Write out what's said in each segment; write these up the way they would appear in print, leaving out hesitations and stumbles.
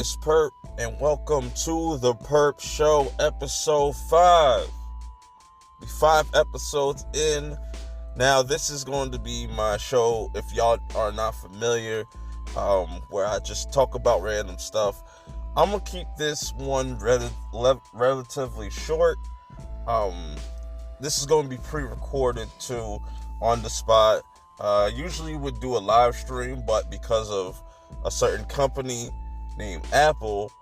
It's Purp, and welcome to the Purp Show, episode 5. The 5 episodes in. Now, this is going to be my show, if y'all are not familiar, where I just talk about random stuff. I'm going to keep this one relatively short. This is going to be pre-recorded, too, on the spot. Usually would do a live stream, but because of a certain company named Apple,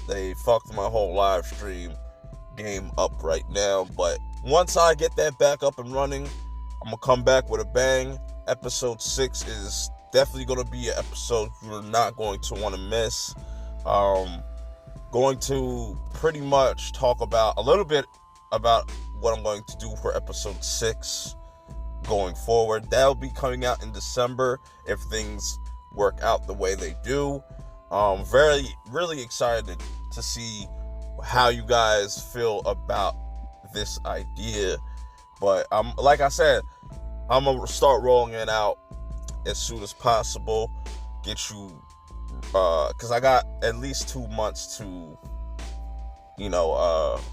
they fucked my whole live stream game up right now. But once I get that back up and running, I'm gonna come back with a bang. Episode 6 is definitely gonna be an episode you're not going to want to miss. Going to pretty much talk about a little bit about what I'm going to do for episode 6 going forward. That'll be coming out in December if things work out the way they do. Really excited to see how you guys feel about this idea. But like I said, I'm gonna start rolling it out as soon as possible. Get you, cause I got at least 2 months to,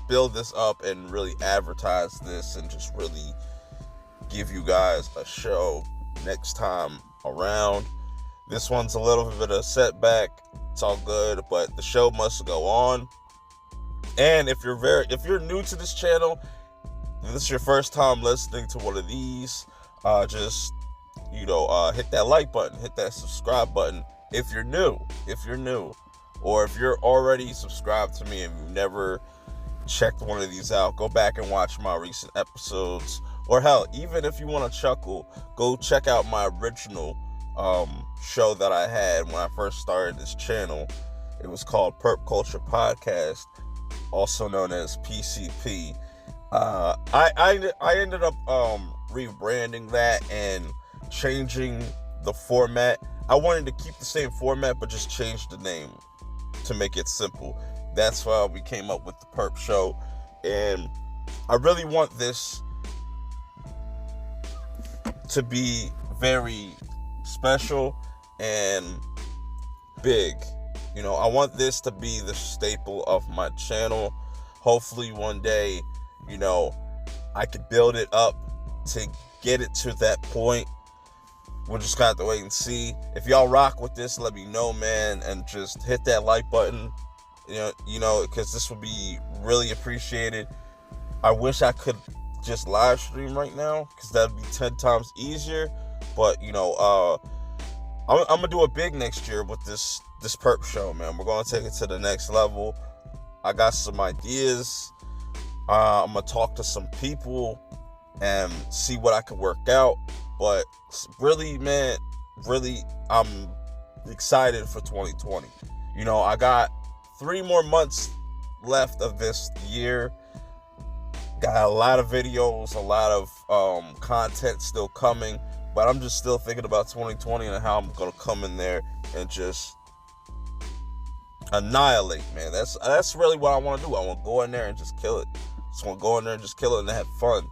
build this up and really advertise this and just really give you guys a show next time around. This one's a little bit of a setback. It's all good, but the show must go on. And if you're new to this channel, and this is your first time listening to one of these, just hit that like button, hit that subscribe button. If you're new, or if you're already subscribed to me and you've never checked one of these out, go back and watch my recent episodes. Or hell, even if you want to chuckle, go check out my original show that I had when I first started this channel. It was called Purp Culture Podcast, also known as PCP. I ended up rebranding that and changing the format. I wanted to keep the same format, but just change the name to make it simple. That's why we came up with the Purp Show, and I really want this to be very special and big. I want this to be the staple of my channel. Hopefully one day, I could build it up to get it to that point. We'll just have to wait and see. If y'all rock with this, let me know, man, and just hit that like button, because this would be really appreciated. I wish I could just live stream right now, because that'd be 10 times easier. But I'm gonna do it big next year with this Purp Show, man. We're gonna take it to the next level. I got some ideas. I'm gonna talk to some people and see what I can work out. But really, man, I'm excited for 2020. I got 3 more months left of this year. Got a lot of videos, a lot of content still coming. But I'm just still thinking about 2020 and how I'm going to come in there and just annihilate, man. That's really what I want to do. I want to go in there and just kill it. Just want to go in there and just kill it and have fun.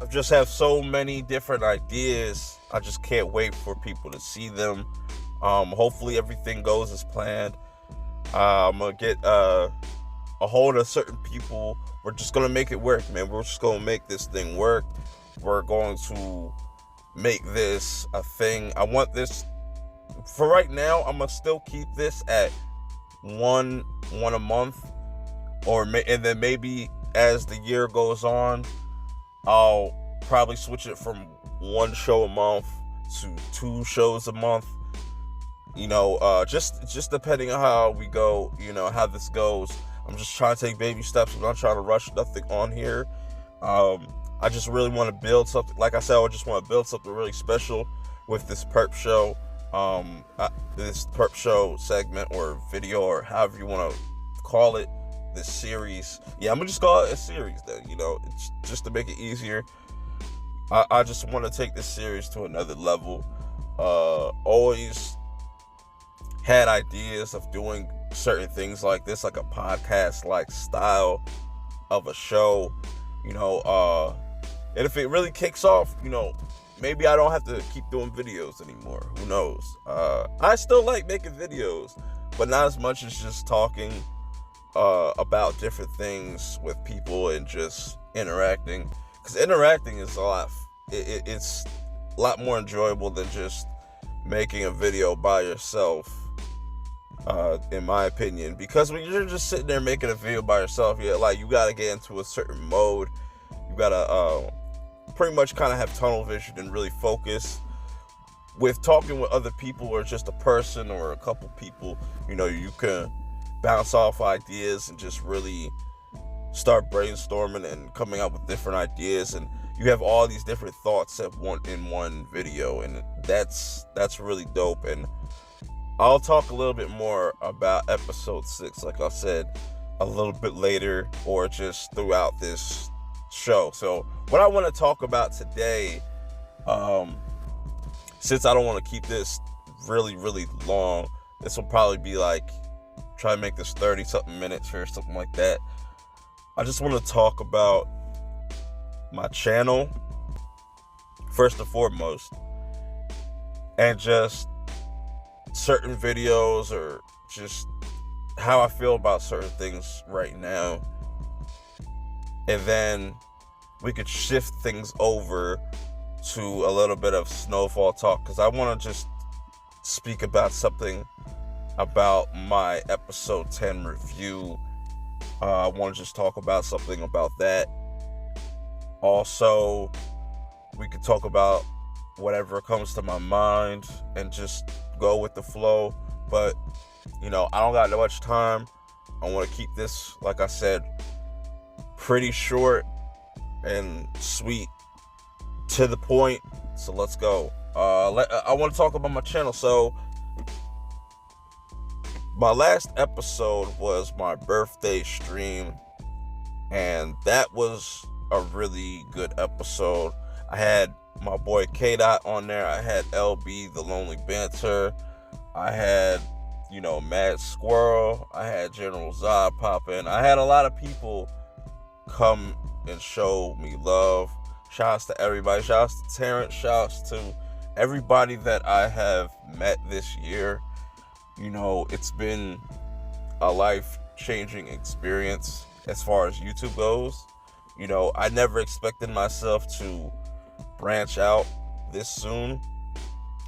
I just have so many different ideas. I just can't wait for people to see them. Hopefully everything goes as planned. I'm going to get a hold of certain people. We're just going to make it work, man. We're just going to make this thing work. We're going to make this a thing. I want this, for right now, I'm gonna still keep this at one a month, and then maybe as the year goes on, I'll probably switch it from 1 show a month to 2 shows a month. Just depending on how we go, how this goes. I'm just trying to take baby steps. I'm not trying to rush nothing on here. I just really want to build something. Like I said, I just want to build something really special with this Purp Show. This Purp Show segment or video, or however you want to call it, this series. Yeah, I'm going to just call it a series then, it's just to make it easier. I just want to take this series to another level. Always had ideas of doing certain things like this, like a podcast like style of a show, and if it really kicks off, maybe I don't have to keep doing videos anymore. Who knows? I still like making videos, but not as much as just talking about different things with people and just interacting. Because interacting is it's a lot more enjoyable than just making a video by yourself, in my opinion. Because when you're just sitting there making a video by yourself, you gotta get into a certain mode. You gotta pretty much kind of have tunnel vision and really focus. With talking with other people or just a person or a couple people, you can bounce off ideas and just really start brainstorming and coming up with different ideas, and you have all these different thoughts in one video, and that's really dope. And I'll talk a little bit more about episode 6, like I said, a little bit later, or just throughout this show. So what I want to talk about today, since I don't want to keep this really, really long, this will probably be try to make this 30 something minutes or something like that. I just want to talk about my channel first and foremost, and just certain videos, or just how I feel about certain things right now. And then we could shift things over to a little bit of snowfall talk, because I want to just speak about something about my episode 10 review. I want to just talk about something about that. Also, we could talk about whatever comes to my mind and just go with the flow. But, I don't got that much time. I want to keep this, like I said, pretty short and sweet, to the point. So let's go. I want to talk about my channel. So my last episode was my birthday stream, and that was a really good episode. I had my boy K-Dot on there. I had LB, the Lonely Banter. I had, Mad Squirrel. I had General Zod pop in. I had a lot of people come and show me love. Shouts to everybody. Shouts to Terrence. Shouts to everybody that I have met this year. It's been a life-changing experience as far as YouTube goes. I never expected myself to branch out this soon,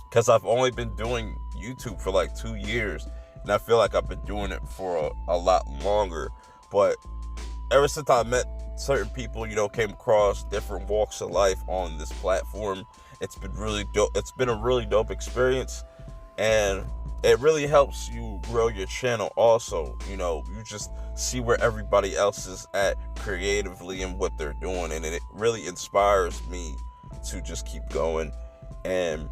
because I've only been doing YouTube for 2 years, and I feel like I've been doing it for a lot longer. But ever since I met certain people, came across different walks of life on this platform, it's been really dope. It's been a really dope experience, and it really helps you grow your channel also. You just see where everybody else is at creatively and what they're doing, and it really inspires me to just keep going, and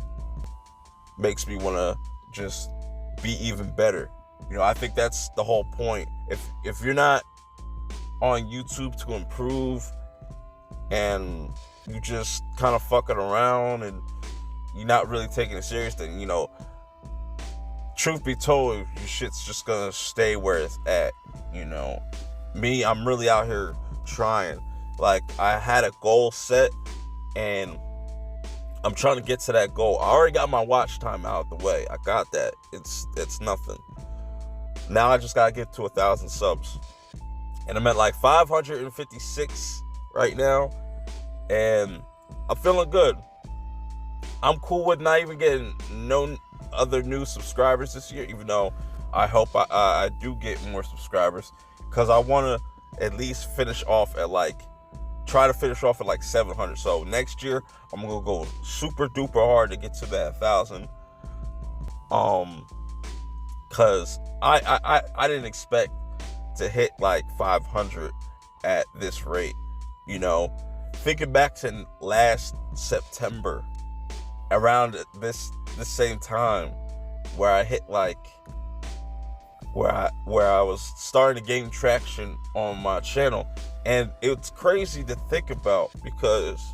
makes me want to just be even better. I think that's the whole point. If you're not on YouTube to improve, and you just kind of fucking around and you're not really taking it serious, then truth be told, your shit's just gonna stay where it's at. Me, I'm really out here trying. I had a goal set, and I'm trying to get to that goal. I already got my watch time out of the way. I got that. It's nothing. Now I just gotta get to 1,000 subs, and I'm at 556 right now, and I'm feeling good. I'm cool with not even getting no other new subscribers this year, even though I hope I do get more subscribers, because I want to at least finish off at try to finish off at 700. So next year I'm gonna go super duper hard to get to that 1,000. Cause I didn't expect to hit 500 at this rate. Thinking back to last September, around this same time, where I hit where I was starting to gain traction on my channel. And it's crazy to think about, because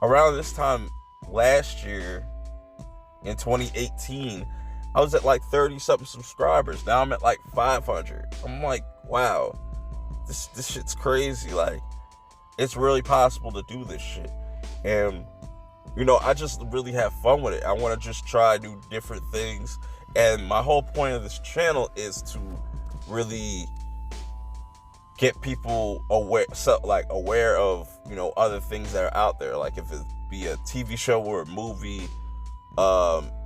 around this time last year in 2018, I was at like 30 something subscribers. Now I'm at like 500. I'm like, wow, this shit's crazy. Like, it's really possible to do this shit. And, you know, I just really have fun with it. I want to just try to do different things. And my whole point of this channel is to really get people aware of, you know, other things that are out there. Like if it be a TV show or a movie,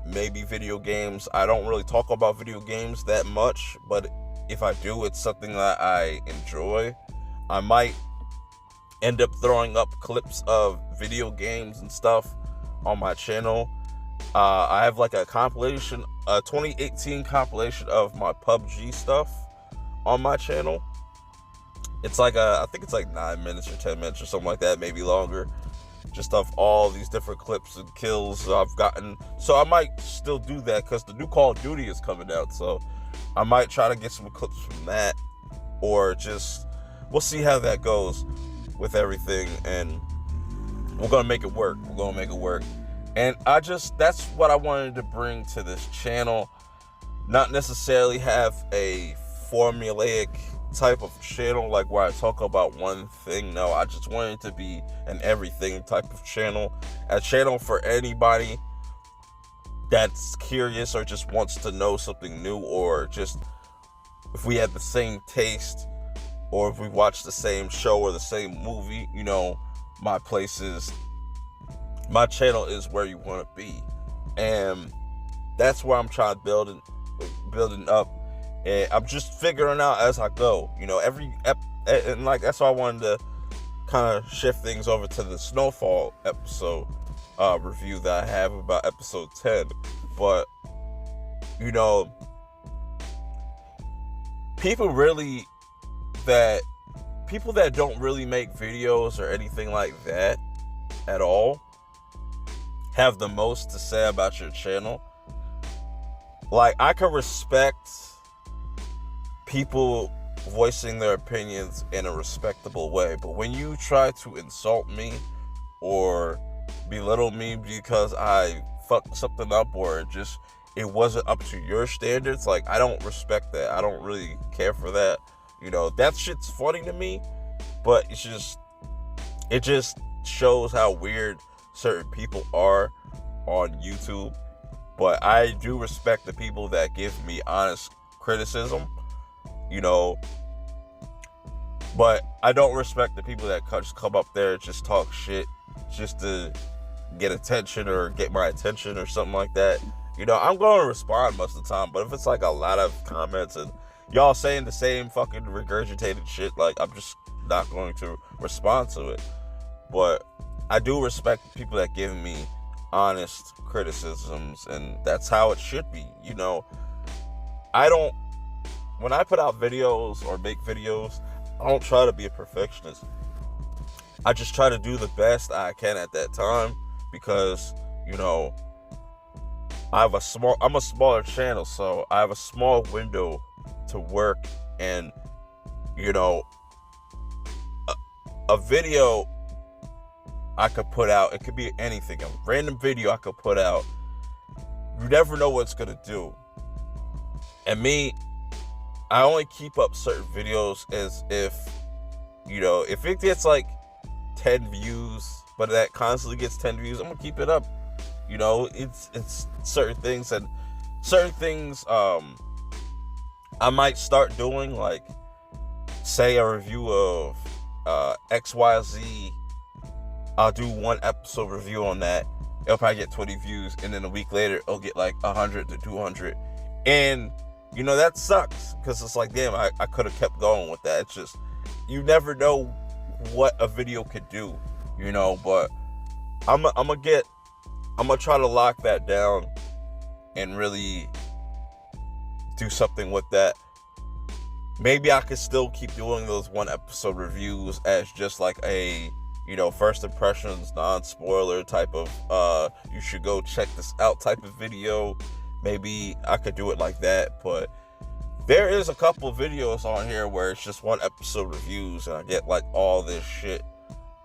maybe video games. I don't really talk about video games that much, but if I do, it's something that I enjoy. I might end up throwing up clips of video games and stuff on my channel. I have like a 2018 compilation of my PUBG stuff on my channel. It's like I think it's like 9 minutes or 10 minutes or something like that, maybe longer. Just of all these different clips and kills I've gotten. So I might still do that because the new Call of Duty is coming out. So I might try to get some clips from that, or just, we'll see how that goes with everything, and we're gonna make it work. And that's what I wanted to bring to this channel. Not necessarily have a formulaic type of channel like where I talk about one thing. No, I just wanted it to be an everything type of channel. A channel for anybody that's curious or just wants to know something new, or just if we have the same taste, or if we watch the same show or the same movie, you know, my channel is where you want to be. And that's where I'm trying to building up. And I'm just figuring out as I go, you know, and like, that's why I wanted to kind of shift things over to the Snowfall episode review that I have about episode 10. But, you know, people that don't really make videos or anything like that at all have the most to say about your channel. Like, I can respect people voicing their opinions in a respectable way, but when you try to insult me or belittle me because I fucked something up, or it wasn't up to your standards, like, I don't respect that. I don't really care for that. You know, that shit's funny to me, but it just shows how weird certain people are on YouTube. But I do respect the people that give me honest criticism, you know. But I don't respect the people that just come up there and just talk shit just to get attention or get my attention or something like that. You know, I'm going to respond most of the time, but if it's like a lot of comments and y'all saying the same fucking regurgitated shit, like, I'm just not going to respond to it. But I do respect people that give me honest criticisms, and that's how it should be. You know, when I put out videos or make videos, I don't try to be a perfectionist. I just try to do the best I can at that time, because, you know, I'm a smaller channel, so I have a small window to work. And, you know, a video I could put out, it could be anything, a random video I could put out, you never know what it's gonna do. And me, I only keep up certain videos as if, you know, if it gets like 10 views, but that constantly gets 10 views, I'm gonna keep it up. You know, it's certain things I might start doing, like, say a review of XYZ. I'll do one episode review on that. It'll probably get 20 views, and then a week later it'll get like 100 to 200. And, you know, that sucks, because it's like, damn, I could have kept going with that. It's just, you never know what a video could do, you know. But I'm gonna try to lock that down and really do something with that. Maybe I could still keep doing those one episode reviews as just like a, you know, first impressions, non-spoiler type of, you should go check this out type of video. Maybe I could do it like that. But there is a couple of videos on here where it's just one episode reviews, and I get like all this shit.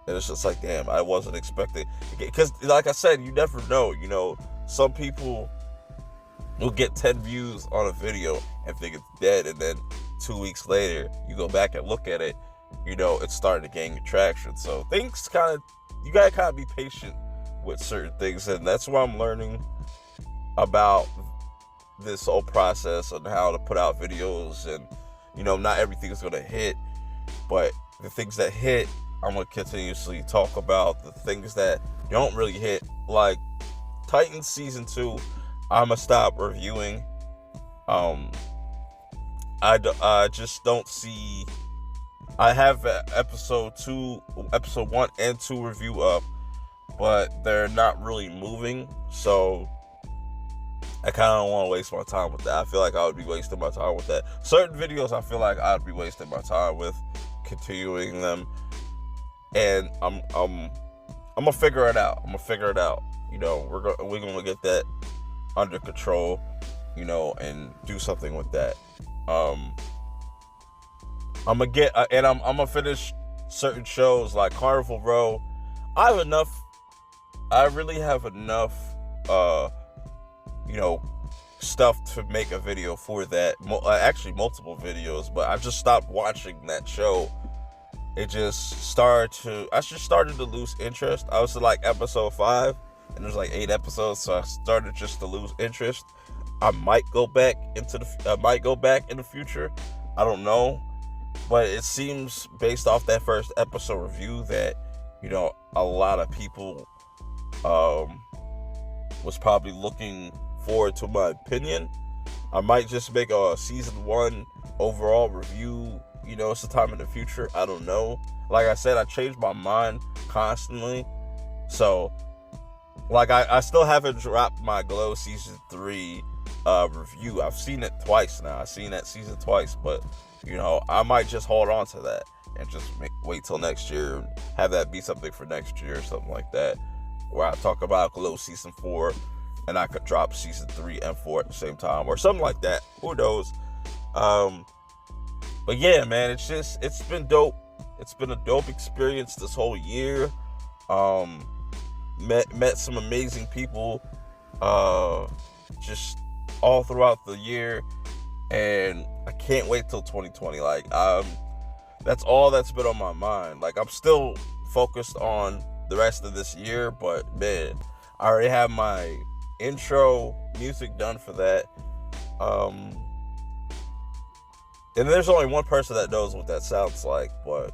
And it's just like, damn, I wasn't expecting. Because, like I said, you never know. You know, some people you'll get 10 views on a video and think it's dead, and then 2 weeks later you go back and look at it, it's starting to gain traction. So things you gotta kind of be patient with certain things, and that's why I'm learning about this whole process on how to put out videos. And not everything is going to hit, but the things that hit, I'm going to continuously talk about. The things that don't really hit, like Titans season 2, I'm going to stop reviewing. I just don't see, I have episode 1 and 2 review up, but they're not really moving, so I kind of don't want to waste my time with that. I feel like I would be wasting my time with that. Certain videos I feel like I'd be wasting my time with continuing them, and I'm gonna figure it out. We're gonna get that under control, and do something with that. I'm gonna finish certain shows like Carnival Row. I really have enough stuff to make a video for that. Actually, multiple videos, but I just stopped watching that show. I just started to lose interest. I was like episode 5, and there's like 8 episodes, so I started just to lose interest. I might go back in the future. I don't know, but it seems based off that first episode review that a lot of people was probably looking forward to my opinion. I might just make a season 1 overall review, sometime in the future. I don't know. Like I said, I change my mind constantly. So, like, I still haven't dropped my Glow season 3 review. I've seen it twice now. I've seen that season twice, but I might just hold on to that and just wait till next year and have that be something for next year or something like that, where I talk about Glow season 4 and I could drop season 3 and 4 at the same time or something like that. Who knows? But yeah, man, it's been dope. It's been a dope experience this whole year. Met some amazing people just all throughout the year, and I can't wait till 2020. Like, that's all that's been on my mind. Like, I'm still focused on the rest of this year, but man, I already have my intro music done for that. And there's only one person that knows what that sounds like, but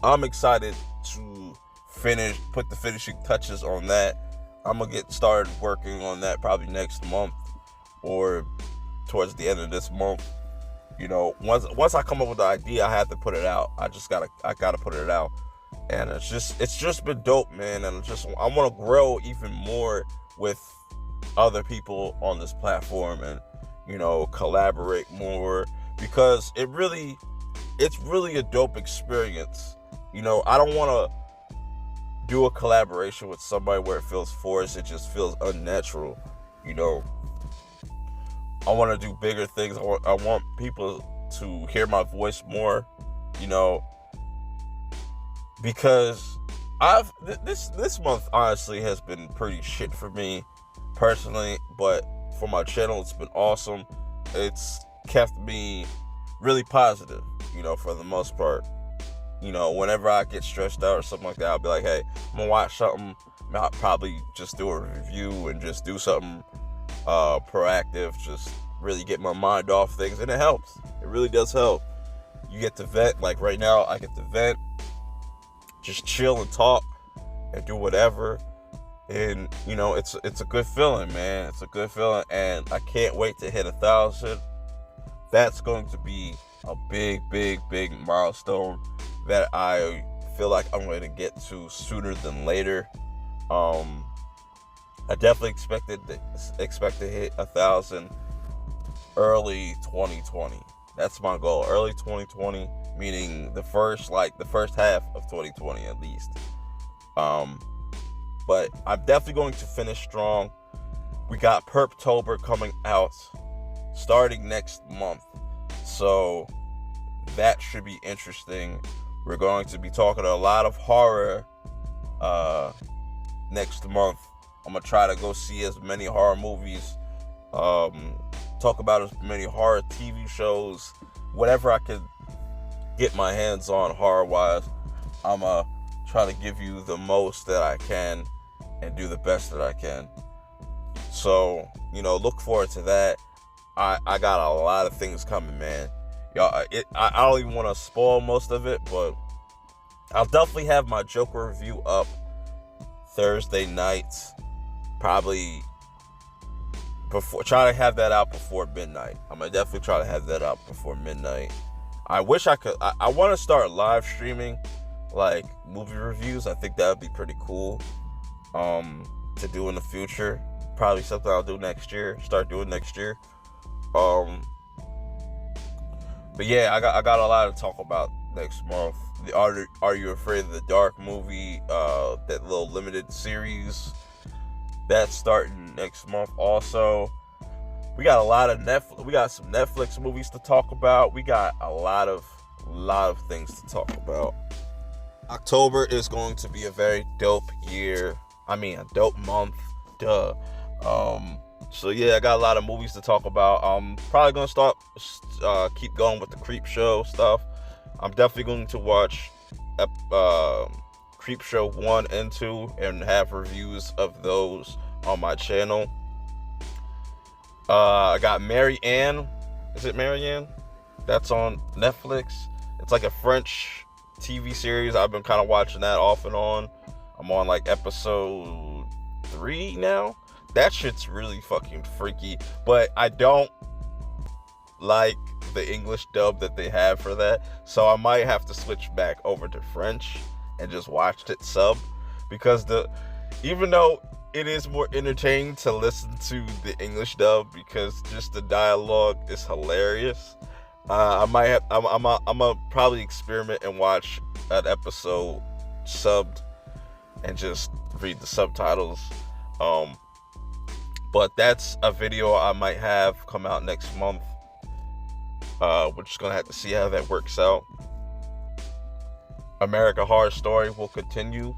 I'm excited to put the finishing touches on that. I'm gonna get started working on that probably next month or towards the end of this month. Once I come up with the idea, I have to put it out. I gotta put it out. And it's just been dope, man. And I want to grow even more with other people on this platform, and collaborate more, because it's really a dope experience. I don't want to do a collaboration with somebody where it feels forced. It just feels unnatural. I want to do bigger things. I want people to hear my voice more, because this month honestly has been pretty shit for me personally, but for my channel it's been awesome. It's kept me really positive, for the most part. Whenever I get stressed out or something like that, I'll be like, hey, I'm gonna watch something. I'll probably just do a review and just do something proactive, just really get my mind off things, and it helps. It really does help. You get to vent. Like right now, I get to vent, just chill and talk and do whatever, and it's a good feeling, man. It's a good feeling, and I can't wait to hit 1,000. That's going to be a big milestone that I feel like I'm going to get to sooner than later. I definitely expect to hit 1,000 early 2020. That's my goal. Early 2020, meaning the first half of 2020 at least. But I'm definitely going to finish strong. We got Purptober coming out starting next month, so that should be interesting. We're going to be talking a lot of horror next month. I'm gonna try to go see as many horror movies talk about as many horror TV shows, whatever I could get my hands on horror-wise. I'ma try to give you the most that I can and do the best that I can. So, look forward to that. I got a lot of things coming, man. Y'all, I don't even want to spoil most of it, but I'll definitely have my Joker review up Thursday night. Probably try to have that out before midnight. I'm gonna definitely try to have that out before midnight. I wish I could. I want to start live streaming like movie reviews. I think that would be pretty cool to do in the future. Probably something I'll do next year. Start doing next year. But yeah, I got a lot to talk about next month. The Are You Afraid of the Dark movie, that little limited series, that's starting next month also. We got a lot of we got some Netflix movies to talk about. We got a lot of things to talk about. October is going to be a very dope year. I mean, a dope month. Duh. So yeah, I got a lot of movies to talk about. I'm probably gonna keep going with the Creep Show stuff. I'm definitely going to watch Creep Show 1 and 2 and have reviews of those on my channel. I got Mary Ann. Is it Mary Ann? That's on Netflix. It's like a French TV series. I've been kind of watching that off and on. I'm on like episode 3 now. That shit's really fucking freaky, but I don't like the English dub that they have for that, so I might have to switch back over to French and just watch it sub, because even though it is more entertaining to listen to the English dub because just the dialogue is hilarious, I'm gonna probably experiment and watch an episode subbed and just read the subtitles. But that's a video I might have come out next month. We're just gonna have to see how that works out. American Horror Story will continue,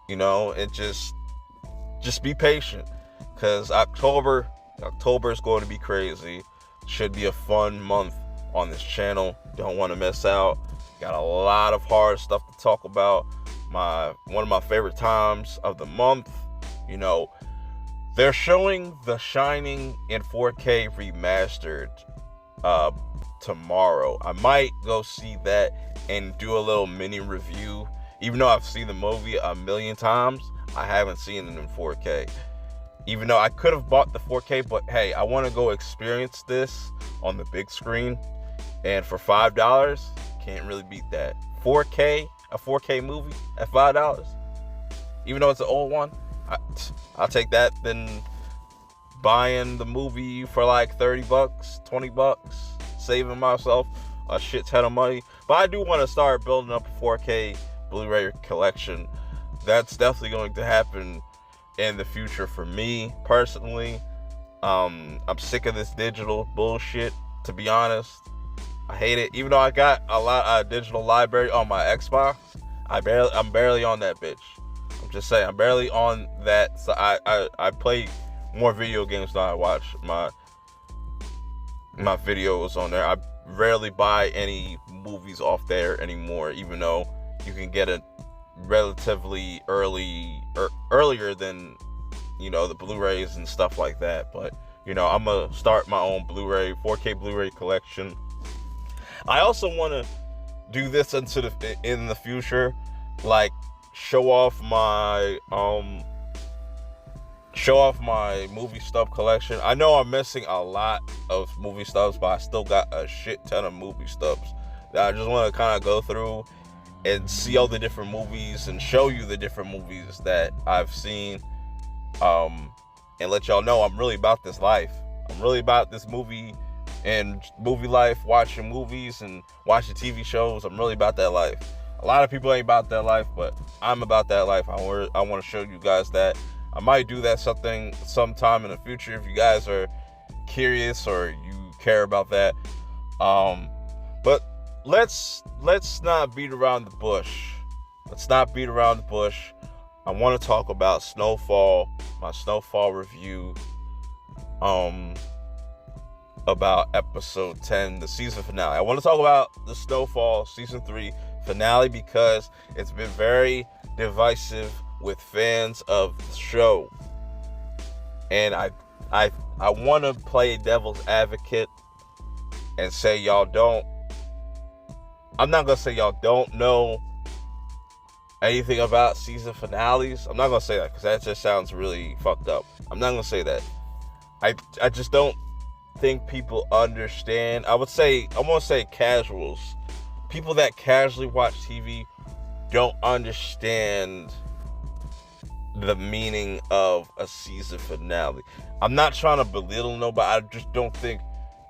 and just be patient, because October is going to be crazy. Should be a fun month on this channel. Don't want to miss out. Got a lot of horror stuff to talk about. One of my favorite times of the month, they're showing The Shining in 4K remastered tomorrow. I might go see that and do a little mini review. Even though I've seen the movie a million times, I haven't seen it in 4K. Even though I could have bought the 4K, but hey, I want to go experience this on the big screen. And for $5, can't really beat that. A 4K movie at $5. Even though it's an old one, I'll take that than buying the movie for like $30, $20, saving myself a shit ton of money. But I do want to start building up a 4K Blu-ray collection. That's definitely going to happen in the future for me personally. I'm sick of this digital bullshit, to be honest. I hate it. Even though I got a lot of digital library on my Xbox, I'm barely on that bitch. I'm just saying, I'm barely on that. So I play more video games than I watch my videos on there. I rarely buy any movies off there anymore, even though you can get it relatively earlier than the Blu-rays and stuff like that. But I'm gonna start my own 4K Blu-ray collection. I also want to do this in the future, like show off my movie stub collection. I know I'm missing a lot of movie stubs, but I still got a shit ton of movie stubs that I just want to kind of go through and see all the different movies and show you the different movies that I've seen, and let y'all know I'm really about this life. I'm really about this movie and movie life, watching movies and watching TV shows. I'm really about that life. A lot of people ain't about that life, but I'm about that life. I want to show you guys that. I might do that sometime in the future if you guys are curious or you care about that. But let's not beat around the bush. I want to talk about Snowfall, my Snowfall review. about episode 10, the season finale. I want to talk about the Snowfall season 3 finale because it's been very divisive with fans of the show. And I want to play devil's advocate and say I'm not going to say y'all don't know anything about season finales. I'm not going to say that because that just sounds really fucked up. I'm not going to say that. I just don't think people understand. I want to say casuals. People that casually watch TV don't understand the meaning of a season finale. I'm not trying to belittle nobody. I just don't think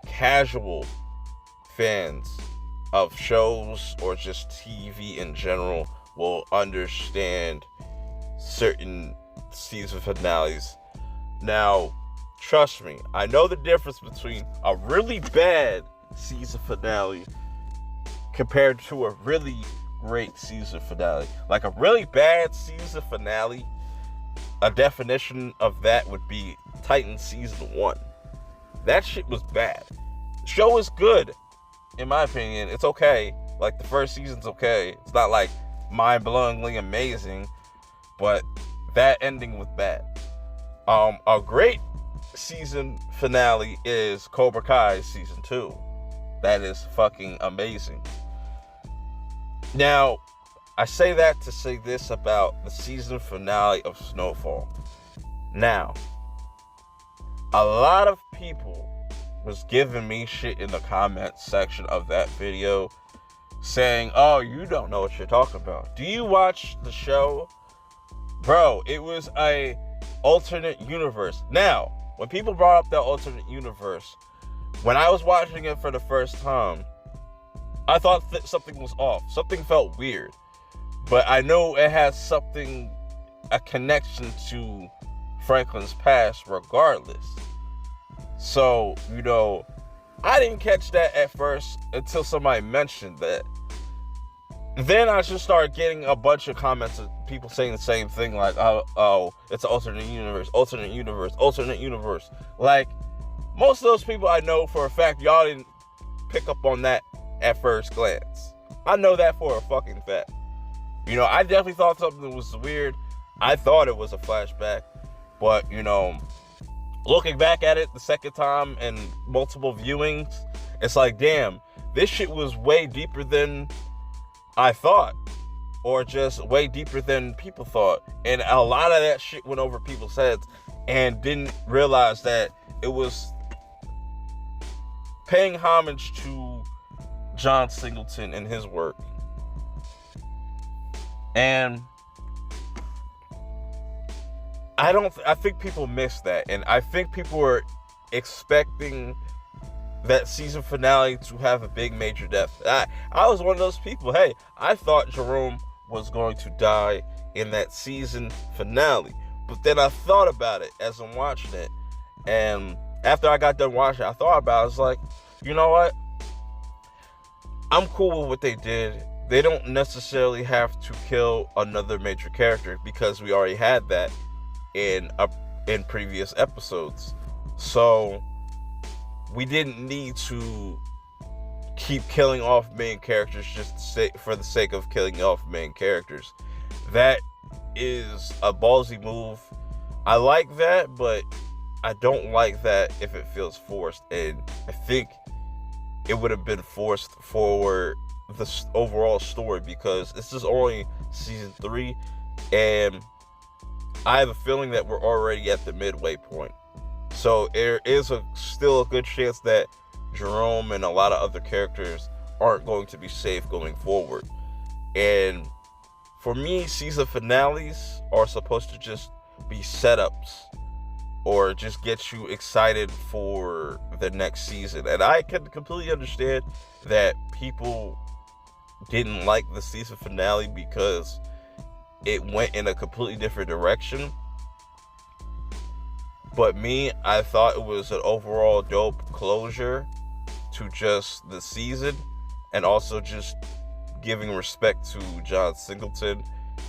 casual fans of shows or just TV in general will understand certain season finales. Now, trust me, I know the difference between a really bad season finale compared to a really great season finale. Like a really bad season finale, a definition of that would be Titan season 1. That shit was bad. The show is good, in my opinion. It's okay. Like the first season's okay. It's not like mind-blowingly amazing, but that ending was bad. A great season finale is Cobra Kai season 2. That is fucking amazing. Now, I say that to say this about the season finale of Snowfall. Now, a lot of people was giving me shit in the comments section of that video saying, oh, you don't know what you're talking about. Do you watch the show? Bro, it was a alternate universe. Now, when people brought up that alternate universe, when I was watching it for the first time, I thought that something was off. Something felt weird. But I know it has a connection to Franklin's past regardless. So, I didn't catch that at first until somebody mentioned that. Then I just started getting a bunch of comments of people saying the same thing, like, oh, it's an alternate universe, alternate universe, alternate universe. Like, most of those people I know for a fact, y'all didn't pick up on that at first glance. I know that for a fucking fact. I definitely thought something was weird. I thought it was a flashback. But, looking back at it the second time and multiple viewings, it's like, damn, this shit was way deeper than I thought. Or just way deeper than people thought. And a lot of that shit went over people's heads and didn't realize that it was paying homage to John Singleton and his work. And I think people missed that. And I think people were expecting that season finale to have a big major death. I was one of those people. Hey, I thought Jerome was going to die in that season finale. But then I thought about it as I'm watching it. And after I got done watching it, I thought about it. I was like, you know what? I'm cool with what they did. They don't necessarily have to kill another major character because we already had that in previous episodes. So we didn't need to keep killing off main characters just for the sake of killing off main characters. That is a ballsy move. I like that, but I don't like that if it feels forced. And I think it would have been forced for the overall story because this is only season 3 and I have a feeling that we're already at the midway point. So there is still a good chance that Jerome and a lot of other characters aren't going to be safe going forward. And for me, season finales are supposed to just be setups or just get you excited for the next season. And I can completely understand that people didn't like the season finale because it went in a completely different direction. But me, I thought it was an overall dope closure to just the season and also just giving respect to John Singleton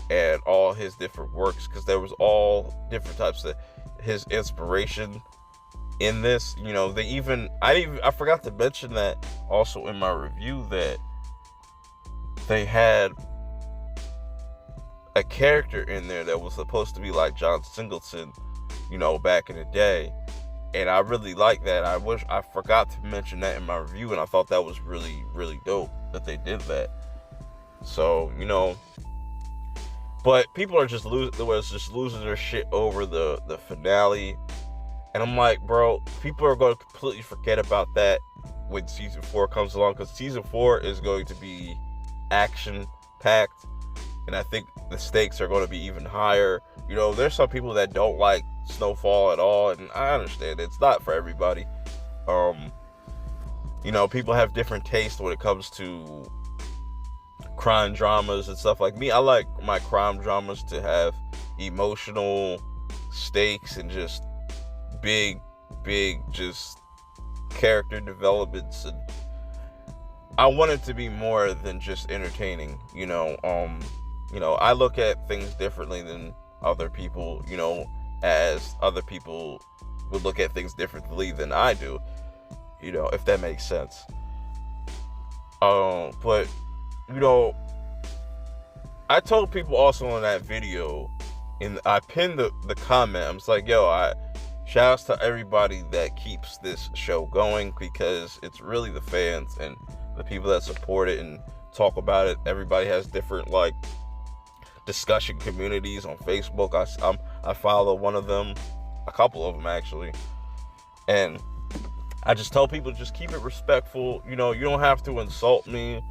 and all his different works because there was all different types of his inspiration in this. You know, I forgot to mention that also in my review, that they had a character in there that was supposed to be like John Singleton, you know, back in the day. And I really like that. I forgot to mention that in my review, and I thought that was really, really dope that they did that. So, you know, but people are just losing their shit over the finale. And I'm like, bro, people are going to completely forget about that when season 4 comes along, because season 4 is going to be action packed, and I think the stakes are going to be even higher. You know, there's some people that don't like Snowfall at all, and I understand it's not for everybody. You know, people have different tastes when it comes to crime dramas and stuff. Like me, I like my crime dramas to have emotional stakes and just big just character developments, and I want it to be more than just entertaining. You know, I look at things differently than other people, you know, as other people would look at things differently than I do, you know, if that makes sense. But, you know, I told people also in that video, I pinned the comment, I was like, yo, shout outs to everybody that keeps this show going, because it's really the fans and the people that support it and talk about it. Everybody has different, like, discussion communities on Facebook. I follow one of them, a couple of them actually, and I just tell people, just keep it respectful. You know, you don't have to insult me.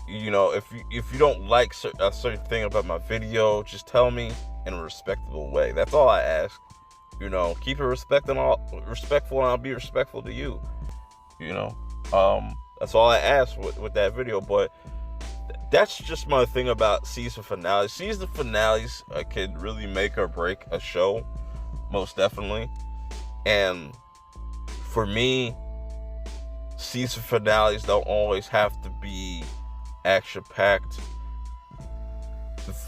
You know, if you don't like a certain thing about my video, just tell me in a respectable way. That's all I ask. You know, keep it respectful, and I'll be respectful to you. You know, that's all I ask with that video. But that's just my thing about season finales. Season finales can really make or break a show, most definitely. And for me, season finales don't always have to be action-packed.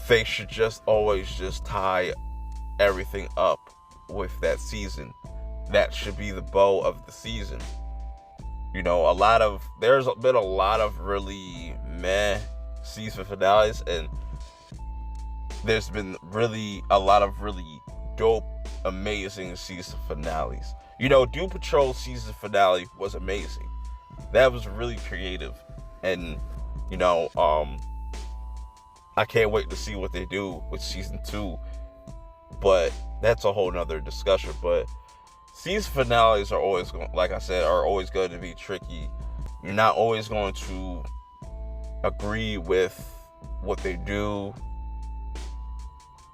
They should just always just tie everything up with that season. That should be the bow of the season. You know, there's been a lot of really meh season finales, and there's been really a lot of really dope, amazing season finales. You know, Doom Patrol season finale was amazing. That was really creative, and you know, I can't wait to see what they do with season 2. But that's a whole nother discussion. But season finales are always going, like I said, are always going to be tricky. You're not always going to agree with what they do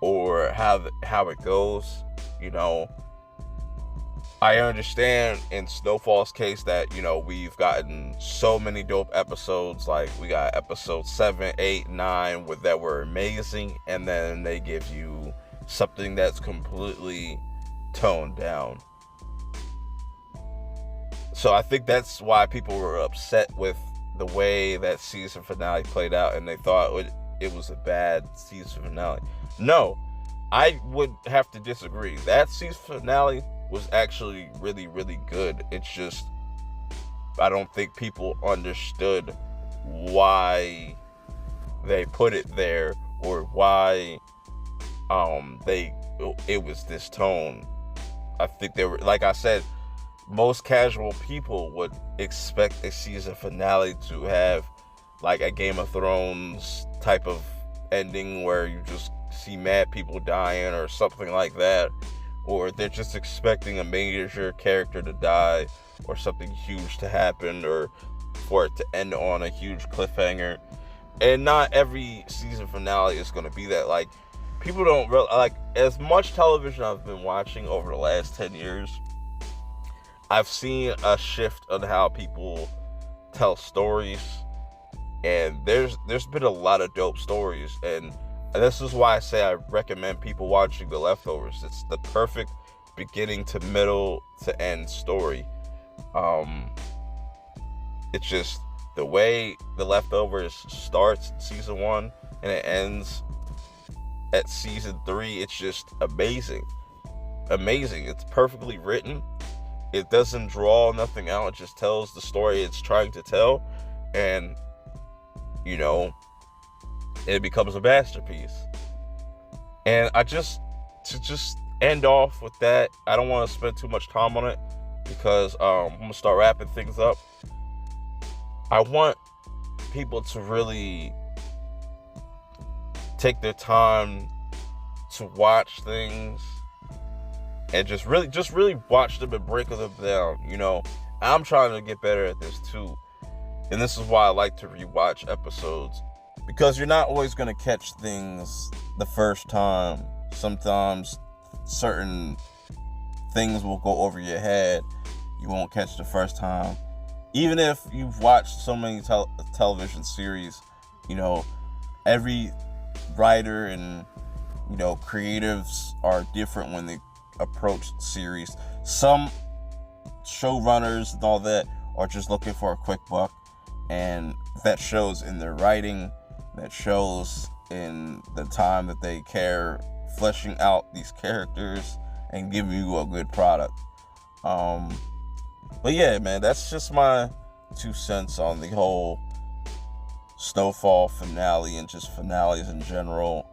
or how it goes. You know, I understand in Snowfall's case that, you know, we've gotten so many dope episodes. Like, we got episodes 7, 8, 9 that were amazing, and then they give you something that's completely toned down. So I think that's why people were upset with the way that season finale played out, and they thought it was a bad season finale. No, I would have to disagree. That season finale was actually really, really good. It's just, I don't think people understood why they put it there, or why it was this tone. I think they were, like I said, most casual people would expect a season finale to have like a Game of Thrones type of ending where you just see mad people dying or something like that, or they're just expecting a major character to die or something huge to happen, or for it to end on a huge cliffhanger. And not every season finale is going to be that. Like, people don't really, like, as much television I've been watching over the last 10 years, I've seen a shift on how people tell stories, and there's been a lot of dope stories, and this is why I say I recommend people watching The Leftovers. It's the perfect beginning to middle to end story. It's just the way The Leftovers starts season 1 and it ends at season 3. It's just amazing. It's perfectly written. It doesn't draw nothing out. It just tells the story it's trying to tell. And, you know, it becomes a masterpiece. And to end off with that, I don't want to spend too much time on it because I'm going to start wrapping things up. I want people to really take their time to watch things and just really watch them and break them down. You know, I'm trying to get better at this too. And this is why I like to rewatch episodes, because you're not always going to catch things the first time. Sometimes certain things will go over your head. You won't catch the first time. Even if you've watched so many television series, you know, every writer and, you know, creatives are different when they approach series. Some showrunners and all that are just looking for a quick buck, and that shows in their writing, that shows in the time that they care fleshing out these characters and giving you a good product. But yeah, man, that's just my 2 cents on the whole Snowfall finale and just finales in general.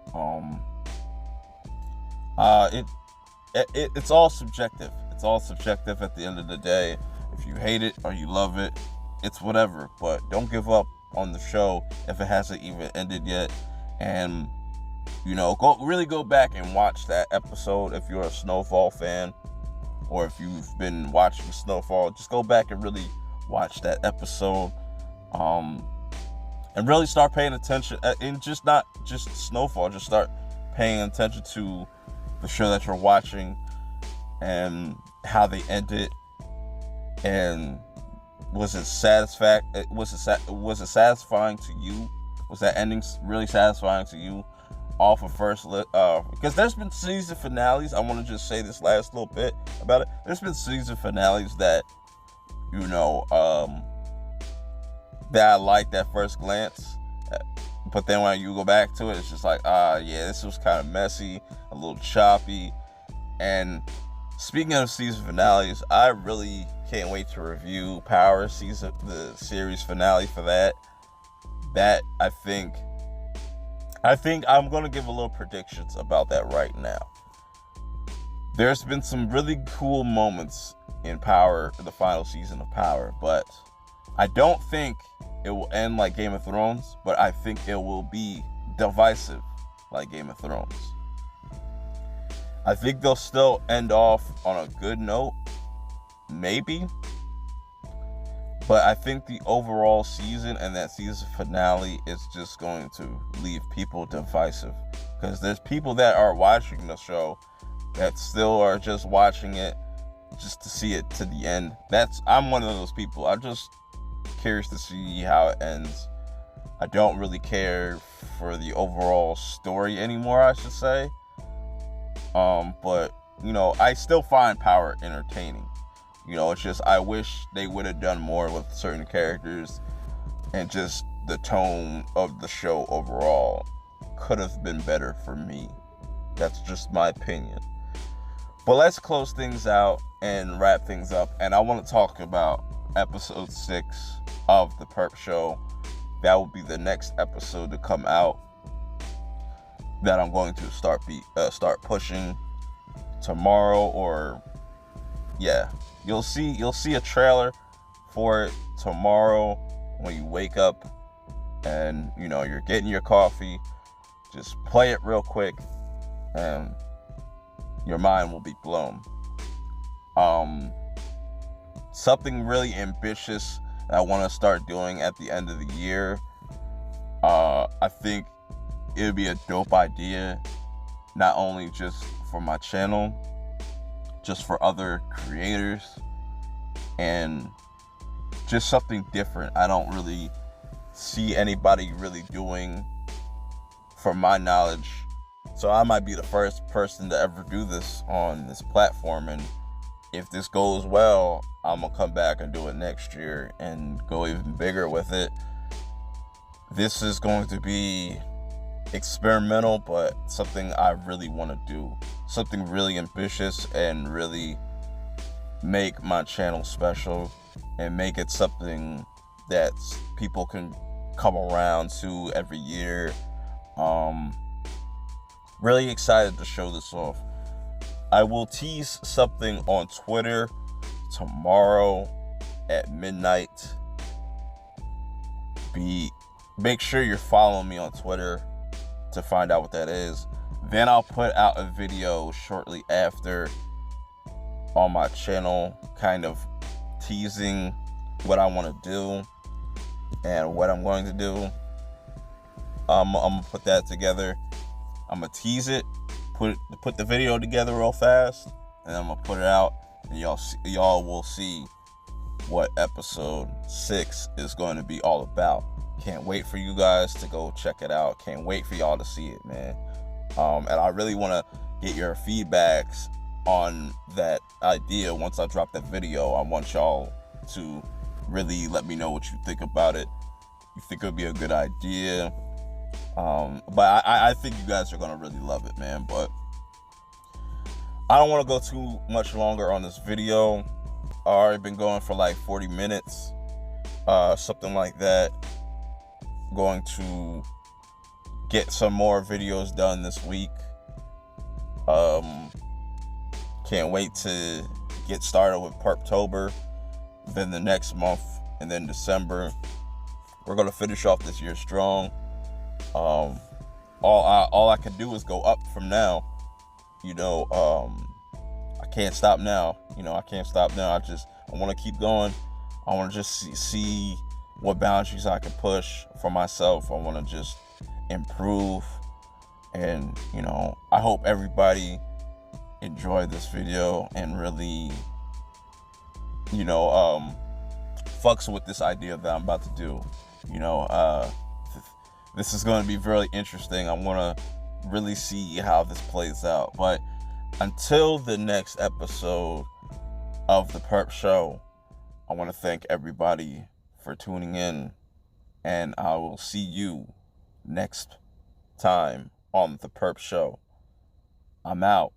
It's all subjective. It's all subjective at the end of the day. If you hate it or you love it, it's whatever. But don't give up on the show if it hasn't even ended yet. And, you know, go back and watch that episode if you're a Snowfall fan, or if you've been watching Snowfall, just go back and really watch that episode. And really start paying attention, and just not just Snowfall, just start paying attention to the show that you're watching and how they ended. And was it satisfying to you? Was that ending really satisfying to you off of first because there's been season finales. I want to just say this last little bit about it. There's been season finales that, you know, that I liked at first glance, but then when you go back to it, it's just like, yeah, this was kind of messy, a little choppy. And speaking of season finales, I really can't wait to review Power the series finale for that. That I think I'm going to give a little predictions about that right now. There's been some really cool moments in Power, the final season of Power, but I don't think it will end like Game of Thrones, but I think it will be divisive like Game of Thrones. I think they'll still end off on a good note, maybe, but I think the overall season and that season finale is just going to leave people divisive, because there's people that are watching the show that still are just watching it just to see it to the end. I'm one of those people. I'm just curious to see how it ends. I don't really care for the overall story anymore, I should say. But, you know, I still find Power entertaining. You know, it's just I wish they would have done more with certain characters, and just the tone of the show overall could have been better for me. That's just my opinion. But let's close things out and wrap things up. And I want to talk about episode 6 of the Purp Show. That will be the next episode to come out that I'm going to start pushing tomorrow, or yeah, you'll see a trailer for it tomorrow when you wake up and, you know, you're getting your coffee. Just play it real quick and your mind will be blown. Something really ambitious that I want to start doing at the end of the year. I think it would be a dope idea, not only just for my channel, just for other creators, and just something different. I don't really see anybody really doing, from my knowledge. So I might be the first person to ever do this on this platform, and if this goes well, I'm gonna come back and do it next year and go even bigger with it. This is going to be experimental, but something I really want to do. Something really ambitious and really make my channel special and make it something that people can come around to every year. Really excited to show this off. I will tease something on Twitter tomorrow at midnight. Make sure you're following me on Twitter to find out what that is. Then I'll put out a video shortly after on my channel, kind of teasing what I want to do and what I'm going to do. I'm gonna put that together. I'm gonna tease it, put the video together real fast, and I'm gonna put it out, and y'all will see what episode 6 is going to be all about. Can't wait for you guys to go check it out. Can't wait for y'all to see it, man. And I really want to get your feedbacks on that idea. Once I drop that video, I want y'all to really let me know what you think about it. You think it would be a good idea? But I think you guys are gonna really love it, man. But I don't want to go too much longer on this video. I've already been going for like 40 minutes, something like that. Going to get some more videos done this week. Can't wait to get started with Purptober. Then the next month, and then December, we're gonna finish off this year strong. All I can do is go up from now. I can't stop now. I can't stop now. I want to keep going. I want to just see what boundaries I can push for myself. I want to just improve. And, I hope everybody enjoyed this video and really, fucks with this idea that I'm about to do. This is going to be very interesting. I want to really see how this plays out. But until the next episode of the Purp Show, I want to thank everybody for tuning in, and I will see you next time on the Purp Show. I'm out.